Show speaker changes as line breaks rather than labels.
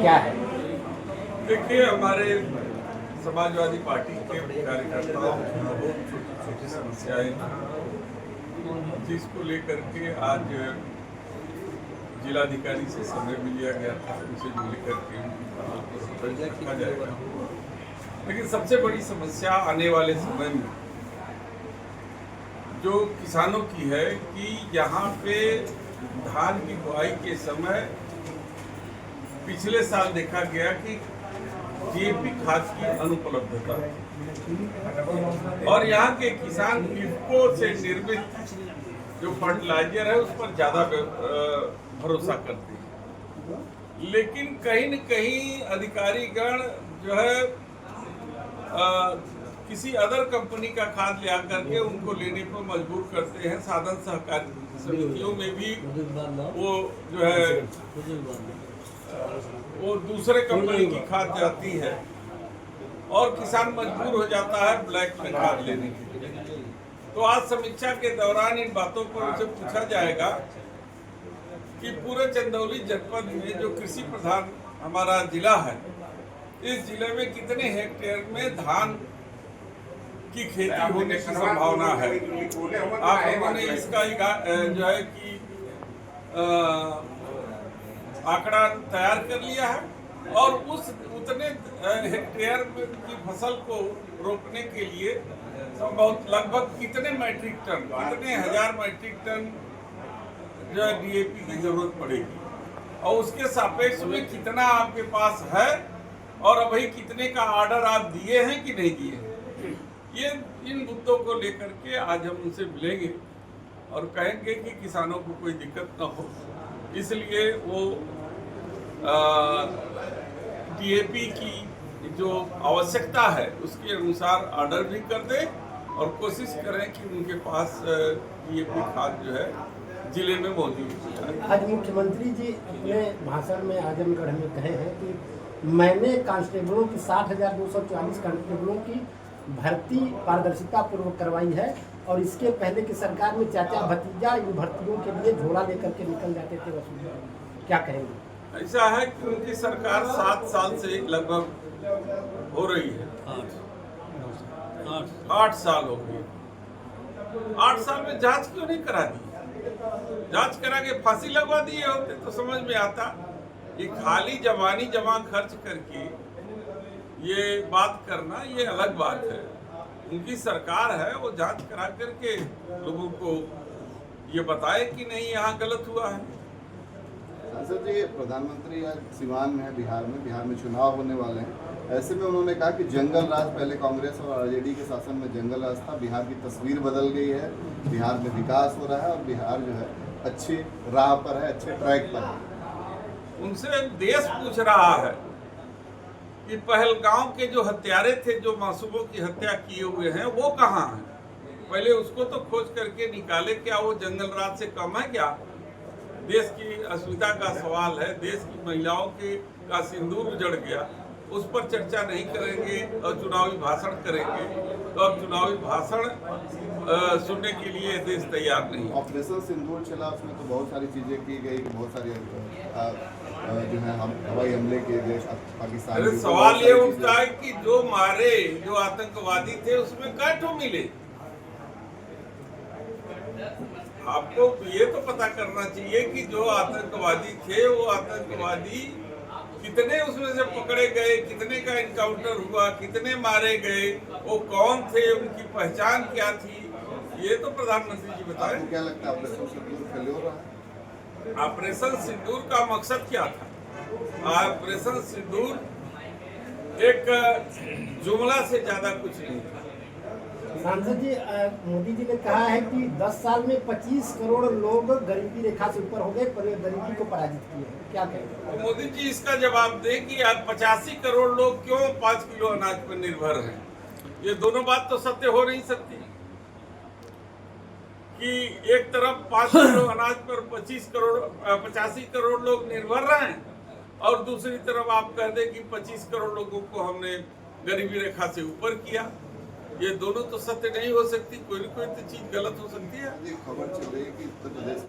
क्या है?
देखिए, हमारे समाजवादी पार्टी के कार्यकर्ताओं की बहुत छोटी समस्याएं थी, जिसको लेकर के आज जिलाधिकारी से समय भी लिया गया था, उनसे मिल करके उनकी बातों को समझ रखा जाएगा। लेकिन सबसे बड़ी समस्या आने वाले समय में जो किसानों की है कि यहाँ पे धान की बुआई के समय पिछले साल देखा गया कि डीएपी खाद की अनुपलब्धता और यहाँ के किसान इफको से निर्मित जो फर्टिलाइजर है उस पर ज़्यादा भरोसा करते हैं। लेकिन कहीं न कहीं अधिकारीगण जो है किसी अदर कंपनी का खाद ले आकर के उनको लेने पर मजबूर करते हैं। साधन सहकारी समितियों में भी वो जो है वो दूसरे कंपनी की खाद जाती है और किसान मजबूर हो जाता है ब्लैक में खाद लेने के लिए। तो आज समीक्षा के दौरान इन बातों पर उनसे पूछा जाएगा कि पूरे चंदौली जनपद में जो कृषि प्रधान हमारा जिला है, इस जिले में कितने हेक्टेयर में धान की खेती होने की संभावना है। आप लोगों ने इसका जो है कि आंकड़ा तैयार कर लिया है और उस उतने हेक्टेयर की फसल को रोपने के लिए बहुत लगभग कितने मैट्रिक टन, कितने हजार मैट्रिक टन जो है डीएपी की जरूरत पड़ेगी और उसके सापेक्ष में कितना आपके पास है और अभी कितने का ऑर्डर आप दिए हैं कि नहीं दिए हैं। ये इन मुद्दों को लेकर के आज हम उनसे मिलेंगे और कहेंगे कि किसानों को कोई दिक्कत न हो, इसलिए वो डीएपी की जो आवश्यकता है उसके अनुसार ऑर्डर भी कर दें और कोशिश करें कि उनके पास डीएपी खाद जो है जिले में मौजूद है।
आज मुख्यमंत्री जी अपने भाषण में आजमगढ़ में कहे हैं कि मैंने कांस्टेबलों की 60,244 कांस्टेबलों की भर्ती पारदर्शिता पूर्वक करवाई है और इसके पहले की सरकार में चाचा भतीजा इन भर्तियों के लिए झोला लेकर के निकल जाते थे वसूल। क्या कहेंगे?
ऐसा है कि उनकी सरकार 7 साल से लगभग हो रही है, 8 साल हो गए। 8 साल में जांच क्यों नहीं करा दी? जांच करा के फांसी लगवा दिए होते तो समझ में आता। ये खाली जवानी जमा खर्च करके ये बात करना ये अलग बात है। उनकी सरकार है, वो जांच करा करके लोगों को ये बताए कि नहीं यहाँ गलत हुआ है।
सांसद जी, प्रधानमंत्री आज सिवान में है, बिहार में चुनाव होने वाले हैं। ऐसे में उन्होंने कहा कि जंगल राज, पहले कांग्रेस और आरजेडी के शासन में जंगल राज था, बिहार की तस्वीर बदल गई है, बिहार में विकास हो रहा है और बिहार जो है अच्छी राह पर है, अच्छे ट्रैक पर है।
उनसे देश पूछ रहा है कि पहलगांव के जो हत्यारे थे, जो मासूमों की हत्या किए हुए हैं, वो कहाँ हैं? पहले उसको तो खोज करके निकाले। क्या वो जंगल राज से कम है क्या? देश की अस्मिता का सवाल है, देश की महिलाओं के का सिंदूर उजड़ गया, उस पर चर्चा नहीं करेंगे और चुनावी भाषण करेंगे तो अब चुनावी भाषण सुनने के लिए देश तैयार नहीं।
ऑपरेशन सिंदूर चला, उसमें तो बहुत सारी चीजें की गई, बहुत सारी जो है हम हवाई हमले किए गए पाकिस्तान।
सवाल ये उठता है कि जो मारे, जो आतंकवादी थे, उसमें कै ठो मिले? आपको ये तो पता करना चाहिए कि जो आतंकवादी थे वो आतंकवादी कितने उसमें से पकड़े गए, कितने का इनकाउंटर हुआ, कितने मारे गए, वो कौन थे, उनकी पहचान क्या थी, ये तो प्रधानमंत्री जी बताएं।
क्या लगता है ऑपरेशन सिंदूर फेल हो रहा है?
ऑपरेशन सिंदूर का मकसद क्या था? ऑपरेशन सिंदूर एक जुमला से ज्यादा कुछ नहीं था।
सांसद जी, मोदी जी ने कहा है कि 10 साल में 25 करोड़ लोग गरीबी रेखा से ऊपर हो गए, पर गरीबी को पराजित किए। क्या कहेंगे?
तो मोदी जी इसका जवाब दें कि आज 85 करोड़ लोग क्यों 5 किलो अनाज पर निर्भर हैं। ये दोनों बात तो सत्य हो नहीं सकती कि एक तरफ 5 किलो अनाज पर 85 करोड़ लोग निर्भर रहे और दूसरी तरफ आप कह दें कि 25 करोड़ लोगों को हमने गरीबी रेखा से ऊपर किया। ये दोनों तो सत्य नहीं हो सकती, कोई न कोई तो चीज गलत हो सकती है।
खबर चल रही है कि उत्तर प्रदेश